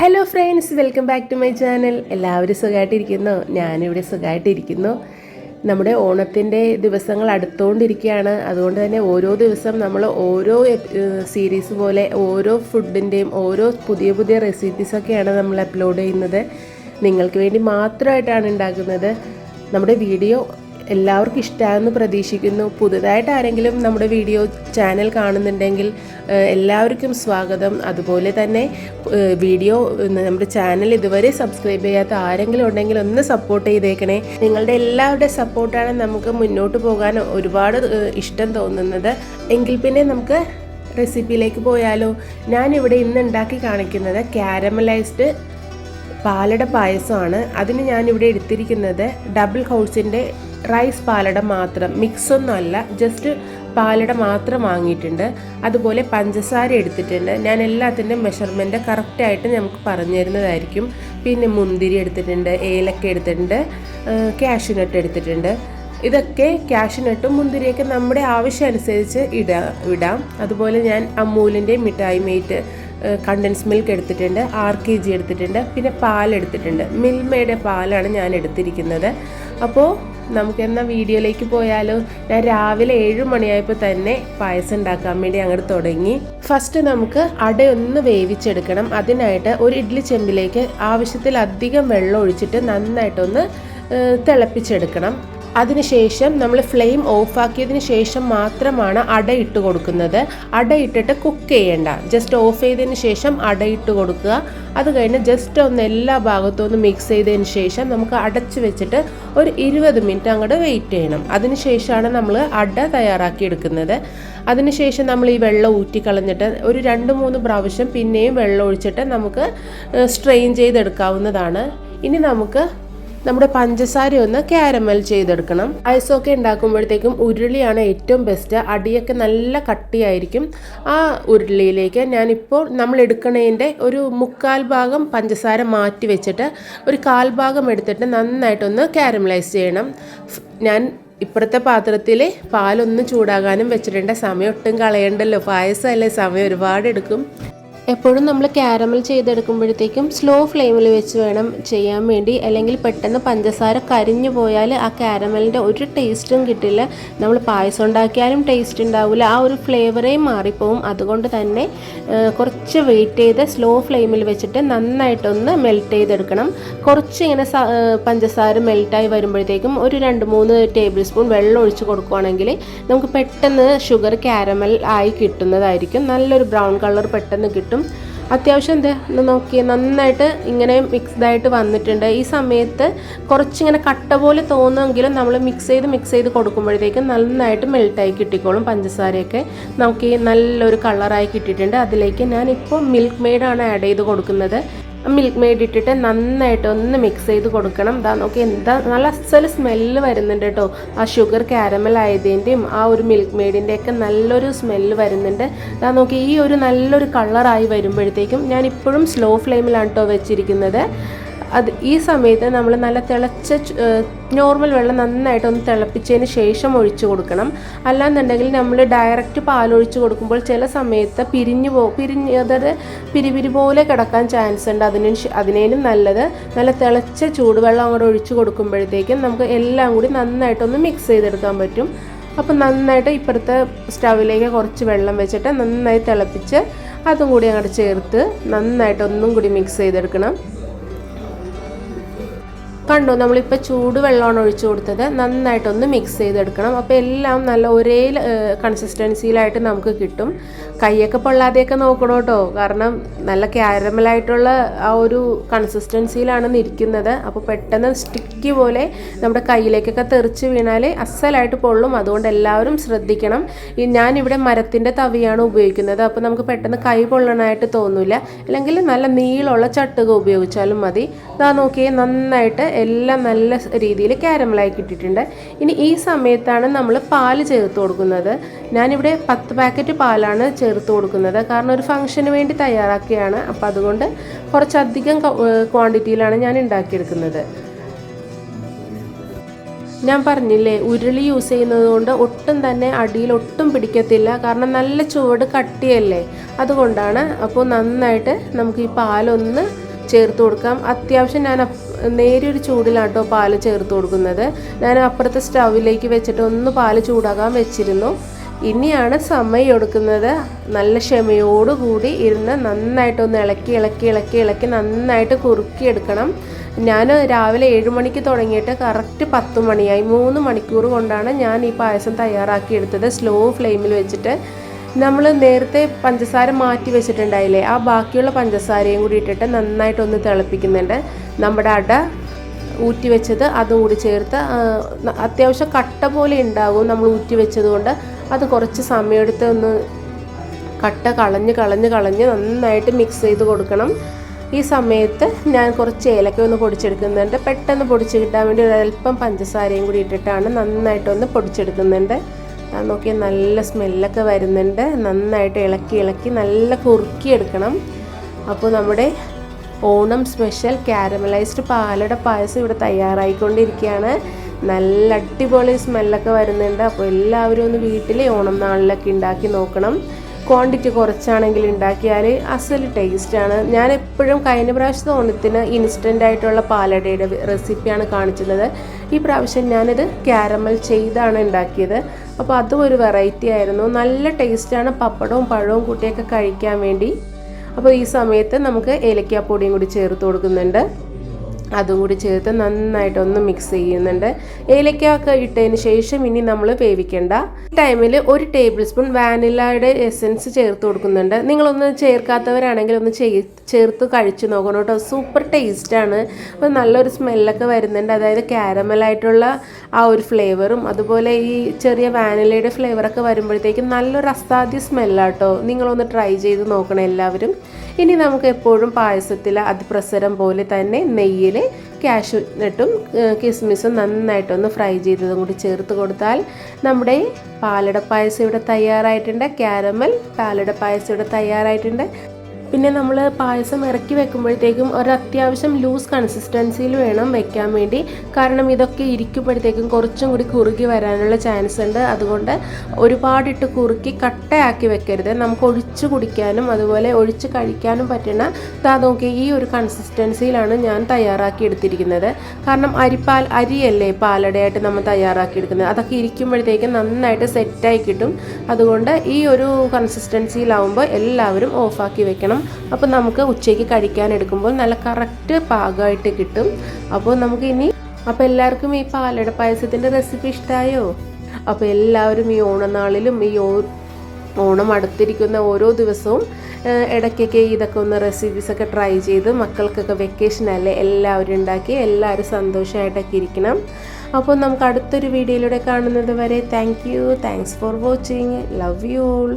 Hello friends, welcome back to my channel. എല്ലാവരും സുഖമായിട്ടിരിക്കുന്നു. ഞാനിവിടെ സുഖമായിട്ടിരിക്കുന്നു. നമ്മുടെ ഓണത്തിൻ്റെ ദിവസങ്ങൾ അടുത്തുകൊണ്ടിരിക്കുകയാണ്. അതുകൊണ്ട് തന്നെ ഓരോ ദിവസം നമ്മൾ ഓരോ സീരീസ് പോലെ ഓരോ ഫുഡിൻ്റെയും ഓരോ പുതിയ പുതിയ റെസിപ്പീസൊക്കെയാണ് നമ്മൾ അപ്ലോഡ് ചെയ്യുന്നത്. നിങ്ങൾക്ക് വേണ്ടി മാത്രമായിട്ടാണ് ഉണ്ടാക്കുന്നത്. നമ്മുടെ വീഡിയോ എല്ലാവർക്കും ഇഷ്ടമാണെന്ന് പ്രതീക്ഷിക്കുന്നു. പുതുതായിട്ട് ആരെങ്കിലും നമ്മുടെ വീഡിയോ ചാനൽ കാണുന്നുണ്ടെങ്കിൽ എല്ലാവർക്കും സ്വാഗതം. അതുപോലെ തന്നെ വീഡിയോ നമ്മുടെ ചാനൽ ഇതുവരെ സബ്സ്ക്രൈബ് ചെയ്യാത്ത ആരെങ്കിലും ഉണ്ടെങ്കിൽ ഒന്ന് സപ്പോർട്ട് ചെയ്തേക്കണേ. നിങ്ങളുടെ എല്ലാവരുടെ സപ്പോർട്ടാണ് നമുക്ക് മുന്നോട്ട് പോകാൻ ഒരുപാട് ഇഷ്ടം തോന്നുന്നത്. എങ്കിൽ പിന്നെ നമുക്ക് റെസിപ്പിയിലേക്ക് പോയാലോ. ഞാനിവിടെ ഇന്ന് ഉണ്ടാക്കി കാണിക്കുന്നത് കാരമലൈസ്ഡ് പാലട പായസമാണ്. അതിന് ഞാനിവിടെ എടുത്തിരിക്കുന്നത് ഡബിൾ ഹൗസിൻ്റെ റൈസ് പാലട മാത്രം, മിക്സൊന്നുമല്ല, ജസ്റ്റ് പാലട മാത്രം വാങ്ങിയിട്ടുണ്ട്. അതുപോലെ പഞ്ചസാര എടുത്തിട്ടുണ്ട്. ഞാൻ എല്ലാത്തിൻ്റെ മെഷർമെൻറ്റ് കറക്റ്റായിട്ട് നമുക്ക് പറഞ്ഞു തരുന്നതായിരിക്കും. പിന്നെ മുന്തിരി എടുത്തിട്ടുണ്ട്, ഏലക്ക എടുത്തിട്ടുണ്ട്, കാഷ്യൂനട്ട് എടുത്തിട്ടുണ്ട്. ഇതൊക്കെ കാഷ്യൂനട്ടും മുന്തിരിയൊക്കെ നമ്മുടെ ആവശ്യം അനുസരിച്ച് ഇടാം. അതുപോലെ ഞാൻ അമൂലിൻ്റെ മിഠായി മേറ്റ് കണ്ടൻസ് മിൽക്ക് എടുത്തിട്ടുണ്ട്, 6 kg എടുത്തിട്ടുണ്ട്. പിന്നെ പാലെടുത്തിട്ടുണ്ട്. മിൽമയുടെ പാലാണ് ഞാൻ എടുത്തിരിക്കുന്നത്. അപ്പോൾ നമുക്കെന്നാൽ വീഡിയോയിലേക്ക് പോയാലോ. ഞാൻ രാവിലെ 7 മണിയായപ്പോൾ തന്നെ പായസം ഉണ്ടാക്കാൻ വേണ്ടി അങ്ങോട്ട് തുടങ്ങി. ഫസ്റ്റ് നമുക്ക് അടയൊന്ന് വേവിച്ചെടുക്കണം. അതിനായിട്ട് ഒരു ഇഡ്ഡലി ചെമ്പിലേക്ക് ആവശ്യത്തിലധികം വെള്ളം ഒഴിച്ചിട്ട് നന്നായിട്ടൊന്ന് തിളപ്പിച്ചെടുക്കണം. അതിനുശേഷം നമ്മൾ ഫ്ലെയിം ഓഫാക്കിയതിന് ശേഷം മാത്രമാണ് അട ഇട്ട് കൊടുക്കുന്നത്. അട ഇട്ടിട്ട് കുക്ക് ചെയ്യേണ്ട, ജസ്റ്റ് ഓഫ് ചെയ്തതിന് ശേഷം അട ഇട്ട് കൊടുക്കുക. അത് കഴിഞ്ഞ് ജസ്റ്റ് ഒന്ന് എല്ലാ ഭാഗത്തും ഒന്ന് മിക്സ് ചെയ്തതിന് ശേഷം നമുക്ക് അടച്ച് വെച്ചിട്ട് ഒരു 20 മിനിറ്റ് അങ്ങോട്ട് വെയിറ്റ് ചെയ്യണം. അതിനുശേഷമാണ് നമ്മൾ അട തയ്യാറാക്കി എടുക്കുന്നത്. അതിനുശേഷം നമ്മൾ ഈ വെള്ളം ഊറ്റിക്കളഞ്ഞിട്ട് ഒരു 2-3 പ്രാവശ്യം പിന്നെയും വെള്ളം ഒഴിച്ചിട്ട് നമുക്ക് സ്ട്രെയിൻ ചെയ്തെടുക്കാവുന്നതാണ്. ഇനി നമുക്ക് നമ്മുടെ പഞ്ചസാര ഒന്ന് കാരമൽ ചെയ്തെടുക്കണം. പായസമൊക്കെ ഉണ്ടാക്കുമ്പോഴത്തേക്കും ഉരുളിയാണ് ഏറ്റവും ബെസ്റ്റ്. അടിയൊക്കെ നല്ല കട്ടിയായിരിക്കും. ആ ഉരുളിയിലേക്ക് ഞാനിപ്പോൾ നമ്മൾ എടുക്കണതിൻ്റെ ഒരു 1/4 ഭാഗം പഞ്ചസാര മാറ്റി വെച്ചിട്ട് ഒരു 1/4 ഭാഗം എടുത്തിട്ട് നന്നായിട്ടൊന്ന് കാരമലൈസ് ചെയ്യണം. ഞാൻ ഇപ്പുറത്തെ പാത്രത്തിൽ പാലൊന്ന് ചൂടാകാനും വെച്ചിട്ടുണ്ട്. സമയം ഒട്ടും കളയണ്ടല്ലോ, പായസമല്ലേ, സമയം ഒരുപാട് എടുക്കും. എപ്പോഴും നമ്മൾ കാരമൽ ചെയ്തെടുക്കുമ്പോഴത്തേക്കും സ്ലോ ഫ്ലെയിമിൽ വെച്ച് വേണം ചെയ്യാൻ വേണ്ടി. അല്ലെങ്കിൽ പെട്ടെന്ന് പഞ്ചസാര കരിഞ്ഞു പോയാൽ ആ കാരമലിൻ്റെ ഒരു ടേസ്റ്റും കിട്ടില്ല. നമ്മൾ പായസം ഉണ്ടാക്കിയാലും ടേസ്റ്റ് ഉണ്ടാവില്ല, ആ ഒരു ഫ്ലേവറേ മാറിപ്പോവും. അതുകൊണ്ട് തന്നെ കുറച്ച് വെയിറ്റ് ചെയ്ത് സ്ലോ ഫ്ലെയിമിൽ വെച്ചിട്ട് നന്നായിട്ടൊന്ന് മെൽറ്റ് ചെയ്തെടുക്കണം. കുറച്ച് ഇങ്ങനെ പഞ്ചസാര മെൽറ്റായി വരുമ്പോഴത്തേക്കും ഒരു 2-3 ടേബിൾ സ്പൂൺ വെള്ളം ഒഴിച്ച് കൊടുക്കുകയാണെങ്കിൽ നമുക്ക് പെട്ടെന്ന് ഷുഗർ കാരമൽ ആയി കിട്ടുന്നതായിരിക്കും. നല്ലൊരു ബ്രൗൺ കളർ പെട്ടെന്ന് കിട്ടും. അത്യാവശ്യം എന്താ നോക്കി നന്നായിട്ട് ഇങ്ങനെ മിക്സ്ഡായിട്ട് വന്നിട്ടുണ്ട്. ഈ സമയത്ത് കുറച്ചിങ്ങനെ കട്ട പോലെ തോന്നുമെങ്കിലും നമ്മൾ മിക്സ് ചെയ്ത് കൊടുക്കുമ്പോഴത്തേക്കും നന്നായിട്ട് മെൽറ്റായി കിട്ടിക്കോളും. പഞ്ചസാരയൊക്കെ നമുക്ക് നല്ലൊരു കളറായി കിട്ടിയിട്ടുണ്ട്. അതിലേക്ക് ഞാനിപ്പോൾ മിൽക്ക് മെയ്ഡാണ് ആഡ് ചെയ്ത് കൊടുക്കുന്നത്. മിൽക്ക് മെയ്ഡ് ഇട്ടിട്ട് നന്നായിട്ട് ഒന്ന് മിക്സ് ചെയ്ത് കൊടുക്കണം. ഇതാ നോക്കി, എന്താ നല്ല അസൽ സ്മെല്ല് വരുന്നുണ്ട് കേട്ടോ. ആ ഷുഗർ കാരമൽ ആയതിൻ്റെയും ആ ഒരു മിൽക്ക് മെയ്ഡിൻ്റെയൊക്കെ നല്ലൊരു സ്മെല്ല് വരുന്നുണ്ട്. ഇതാ നോക്കി, ഈ ഒരു നല്ലൊരു കളറായി വരുമ്പോഴത്തേക്കും ഞാൻ ഇപ്പോഴും സ്ലോ ഫ്ലെയിമിലാണ് കേട്ടോ വെച്ചിരിക്കുന്നത്. ഈ സമയത്ത് നമ്മൾ നല്ല തിളച്ച നോർമൽ വെള്ളം നന്നായിട്ടൊന്ന് തിളപ്പിച്ചതിന് ശേഷം ഒഴിച്ചു കൊടുക്കണം. അല്ലാന്നുണ്ടെങ്കിൽ നമ്മൾ ഡയറക്റ്റ് പാലൊഴിച്ച് കൊടുക്കുമ്പോൾ ചില സമയത്ത് അതായത് പിരിപിരി പോലെ കിടക്കാൻ ചാൻസ് ഉണ്ട്. അതിനേലും നല്ലത് നല്ല തിളച്ച ചൂടുവെള്ളം അങ്ങോട്ട് ഒഴിച്ചു കൊടുക്കുമ്പോഴത്തേക്കും നമുക്ക് എല്ലാം കൂടി നന്നായിട്ടൊന്ന് മിക്സ് ചെയ്തെടുക്കാൻ പറ്റും. അപ്പം നന്നായിട്ട് ഇപ്പുറത്തെ സ്റ്റൗവിലേക്ക് കുറച്ച് വെള്ളം വെച്ചിട്ട് നന്നായി തിളപ്പിച്ച് അതും കൂടി അങ്ങോട്ട് ചേർത്ത് നന്നായിട്ടൊന്നും കൂടി മിക്സ് ചെയ്തെടുക്കണം. കണ്ടോ, നമ്മളിപ്പോൾ ചൂടുവെള്ളമാണ് ഒഴിച്ചു കൊടുത്തത്. നന്നായിട്ടൊന്ന് മിക്സ് ചെയ്തെടുക്കണം. അപ്പോൾ എല്ലാം നല്ല ഒരേ കൺസിസ്റ്റൻസിയിലായിട്ട് നമുക്ക് കിട്ടും. കൈയൊക്കെ പൊള്ളാതെയൊക്കെ നോക്കണം കേട്ടോ, കാരണം നല്ല കാരമലായിട്ടുള്ള ആ ഒരു കൺസിസ്റ്റൻസിയിലാണ് ഇരിക്കുന്നത്. അപ്പോൾ പെട്ടെന്ന് സ്റ്റിക്കി പോലെ നമ്മുടെ കയ്യിലേക്കൊക്കെ തെറിച്ച് വീണാൽ അസലായിട്ട് പൊള്ളും. അതുകൊണ്ട് എല്ലാവരും ശ്രദ്ധിക്കണം. ഞാനിവിടെ മരത്തിൻ്റെ തവിയാണ് ഉപയോഗിക്കുന്നത്. അപ്പോൾ നമുക്ക് പെട്ടെന്ന് കൈ പൊള്ളണമായിട്ട് തോന്നില്ല. അല്ലെങ്കിൽ നല്ല നീളമുള്ള ചട്ടുക ഉപയോഗിച്ചാലും മതി. ഇതാ നോക്കിയേ, നന്നായിട്ട് എല്ലാം നല്ല രീതിയിൽ കാരമലായി കിട്ടിയിട്ടുണ്ട്. ഇനി ഈ സമയത്താണ് നമ്മൾ പാല് ചേർത്ത് കൊടുക്കുന്നത്. ഞാനിവിടെ 10 പാക്കറ്റ് പാലാണ് ചേർത്ത് കൊടുക്കുന്നത്. കാരണം ഒരു ഫംഗ്ഷന് വേണ്ടി തയ്യാറാക്കിയാണ്. അപ്പോൾ അതുകൊണ്ട് കുറച്ചധികം ക്വാണ്ടിറ്റിയിലാണ് ഞാൻ ഉണ്ടാക്കിയെടുക്കുന്നത്. ഞാൻ പറഞ്ഞില്ലേ, ഉരുളി യൂസ് ചെയ്യുന്നത് കൊണ്ട് ഒട്ടും തന്നെ അടിയിൽ ഒട്ടും പിടിക്കത്തില്ല. കാരണം നല്ല ചുവട് കട്ടിയല്ലേ, അതുകൊണ്ടാണ്. അപ്പോൾ നന്നായിട്ട് നമുക്ക് ഈ പാലൊന്ന് ചേർത്ത് കൊടുക്കാം. അത്യാവശ്യം ഞാൻ നേരിയൊരു ചൂടിലാട്ടോ പാല് ചേർത്ത് കൊടുക്കുന്നത്. ഞാൻ അപ്പുറത്തെ സ്റ്റൗവിലേക്ക് വെച്ചിട്ട് ഒന്ന് പാല് ചൂടാകാൻ വെച്ചിരുന്നു. ഇനിയാണ് സമയം എടുക്കുന്നത്. നല്ല ക്ഷമയോടുകൂടി ഇരുന്ന് നന്നായിട്ടൊന്ന് ഇളക്കി നന്നായിട്ട് കുറുക്കിയെടുക്കണം. ഞാൻ രാവിലെ 7 മണിക്ക് തുടങ്ങിയിട്ട് കറക്റ്റ് 10 മണിയായി. 3 മണിക്കൂർ കൊണ്ടാണ് ഞാൻ ഈ പായസം തയ്യാറാക്കിയെടുത്തത്. സ്ലോ ഫ്ലെയിമിൽ വെച്ചിട്ട് നമ്മൾ നേരത്തെ പഞ്ചസാര മാറ്റി വെച്ചിട്ടുണ്ടായില്ലേ, ആ ബാക്കിയുള്ള പഞ്ചസാരയും കൂടി ഇട്ടിട്ട് നന്നായിട്ടൊന്ന് തിളപ്പിക്കുന്നുണ്ട്. നമ്മുടെ അട ഊറ്റി വെച്ചത് അതും കൂടി ചേർത്ത് അത്യാവശ്യം കട്ട പോലെ ഉണ്ടാകും. നമ്മൾ ഊറ്റി വെച്ചത് കൊണ്ട് അത് കുറച്ച് സമയമെടുത്ത് ഒന്ന് കട്ട കളഞ്ഞ് നന്നായിട്ട് മിക്സ് ചെയ്ത് കൊടുക്കണം. ഈ സമയത്ത് ഞാൻ കുറച്ച് ഏലക്ക ഒന്ന് പൊടിച്ചെടുക്കുന്നുണ്ട്. പെട്ടെന്ന് പൊടിച്ച് കിട്ടാൻ വേണ്ടി ഒരല്പം പഞ്ചസാരയും കൂടി ഇട്ടിട്ടാണ് നന്നായിട്ടൊന്ന് പൊടിച്ചെടുക്കുന്നുണ്ട്. നോക്കിയാൽ നല്ല സ്മെല്ലൊക്കെ വരുന്നുണ്ട്. നന്നായിട്ട് ഇളക്കി നല്ല കുറുക്കിയെടുക്കണം. അപ്പോൾ നമ്മുടെ ഓണം സ്പെഷ്യൽ കാരമലൈസ്ഡ് പാലട പായസം ഇവിടെ തയ്യാറായിക്കൊണ്ടിരിക്കുകയാണ്. നല്ല അടിപൊളി സ്മെല്ലൊക്കെ വരുന്നുണ്ട്. അപ്പോൾ എല്ലാവരും ഒന്ന് വീട്ടിൽ ഓണം നാളിലൊക്കെ ഉണ്ടാക്കി നോക്കണം. ക്വാണ്ടിറ്റി കുറച്ചാണെങ്കിൽ ഉണ്ടാക്കിയാൽ അസൽ ടേസ്റ്റാണ്. ഞാൻ എപ്പോഴും കഴിഞ്ഞ പ്രാവശ്യത്തെ ഓണത്തിന് ഇൻസ്റ്റൻ്റായിട്ടുള്ള പാലടയുടെ റെസിപ്പിയാണ് കാണിച്ചിരുന്നത്. ഈ പ്രാവശ്യം ഞാനിത് കാരമൽ ചെയ്താണ് ഉണ്ടാക്കിയത്. അപ്പോൾ അതും ഒരു വെറൈറ്റി ആയിരുന്നു. നല്ല ടേസ്റ്റാണ് പപ്പടവും പഴവും കൂട്ടിയൊക്കെ കഴിക്കാൻ വേണ്ടി. അപ്പോൾ ഈ സമയത്ത് നമുക്ക് ഏലക്കാപ്പൊടിയും കൂടി ചേർത്ത് കൊടുക്കുന്നുണ്ട്. അതും കൂടി ചേർത്ത് നന്നായിട്ടൊന്ന് മിക്സ് ചെയ്യുന്നുണ്ട്. ഏലക്ക ഇട്ടതിന് ശേഷം ഇനി നമ്മൾ വേവിക്കേണ്ട. ഈ ടൈമിൽ 1 ടേബിൾ സ്പൂൺ വാനിലയുടെ എസൻസ് ചേർത്ത് കൊടുക്കുന്നുണ്ട്. നിങ്ങളൊന്ന് ചേർക്കാത്തവരാണെങ്കിൽ ഒന്ന് ചേർത്ത് കഴിച്ച് നോക്കണം കേട്ടോ. സൂപ്പർ ടേസ്റ്റാണ്. അപ്പോൾ നല്ലൊരു സ്മെല്ലൊക്കെ വരുന്നുണ്ട്. അതായത് കാരമലായിട്ടുള്ള ആ ഒരു ഫ്ലേവറും അതുപോലെ ഈ ചെറിയ വാനിലയുടെ ഫ്ലേവറൊക്കെ വരുമ്പോഴത്തേക്കും നല്ലൊരു അസാധ്യ സ്മെല്ലാട്ടോ. നിങ്ങളൊന്ന് ട്രൈ ചെയ്ത് നോക്കണം എല്ലാവരും. ഇനി നമുക്ക് എപ്പോഴും പായസത്തിൽ അതിപ്രസരം പോലെ തന്നെ നെയ്യിൽ കാഷ്യൂനട്ടും കിസ്മിസും നന്നായിട്ടൊന്ന് ഫ്രൈ ചെയ്തതും കൂടി ചേർത്ത് കൊടുത്താൽ നമ്മുടെ പാലട പായസം ഇവിടെ തയ്യാറായിട്ടുണ്ട്. കാരമൽ പാലട പായസം ഇവിടെ തയ്യാറായിട്ടുണ്ട്. പിന്നെ നമ്മൾ പായസം ഇറക്കി വെക്കുമ്പോഴത്തേക്കും ഒരു അത്യാവശ്യം ലൂസ് കൺസിസ്റ്റൻസിയിൽ വേണം വെക്കാൻ വേണ്ടി. കാരണം ഇതൊക്കെ ഇരിക്കുമ്പോഴത്തേക്കും കുറച്ചും കൂടി കുറുകി വരാനുള്ള ചാൻസ് ഉണ്ട്. അതുകൊണ്ട് ഒരുപാടിട്ട് കുറുക്കി കട്ടയാക്കി വെക്കരുത്. നമുക്ക് ഒഴിച്ച് കുടിക്കാനും അതുപോലെ ഒഴിച്ച് കഴിക്കാനും പറ്റുന്ന നോക്കി ഈ ഒരു കൺസിസ്റ്റൻസിയിലാണ് ഞാൻ തയ്യാറാക്കി എടുത്തിരിക്കുന്നത്. കാരണം അരിയല്ലേ പാലടയായിട്ട് നമ്മൾ തയ്യാറാക്കി എടുക്കുന്നത്. അതൊക്കെ ഇരിക്കുമ്പോഴത്തേക്കും നന്നായിട്ട് സെറ്റായി കിട്ടും. അതുകൊണ്ട് ഈ ഒരു കൺസിസ്റ്റൻസിയിലാവുമ്പോൾ എല്ലാവരും ഓഫാക്കി വെക്കണം. അപ്പോൾ നമുക്ക് ഉച്ചയ്ക്ക് കഴിക്കാൻ എടുക്കുമ്പോൾ നല്ല കറക്റ്റ് പാകമായിട്ട് കിട്ടും. അപ്പോൾ എല്ലാവർക്കും ഈ പാലട പായസത്തിൻ്റെ റെസിപ്പി ഇഷ്ടമായോ? അപ്പോൾ എല്ലാവരും ഈ ഓണനാളിലും ഈ ഓണം അടുത്തിരിക്കുന്ന ഓരോ ദിവസവും ഇടയ്ക്കൊക്കെ ഇതൊക്കെ ഒന്ന് റെസിപ്പീസൊക്കെ ട്രൈ ചെയ്ത് മക്കൾക്കൊക്കെ വെക്കേഷനല്ലേ എല്ലാവരും ഉണ്ടാക്കി എല്ലാവരും സന്തോഷമായിട്ടൊക്കെ ഇരിക്കണം. അപ്പോൾ നമുക്ക് അടുത്തൊരു വീഡിയോയിലൂടെ കാണുന്നത് വരെ thanks for watching. Love you all.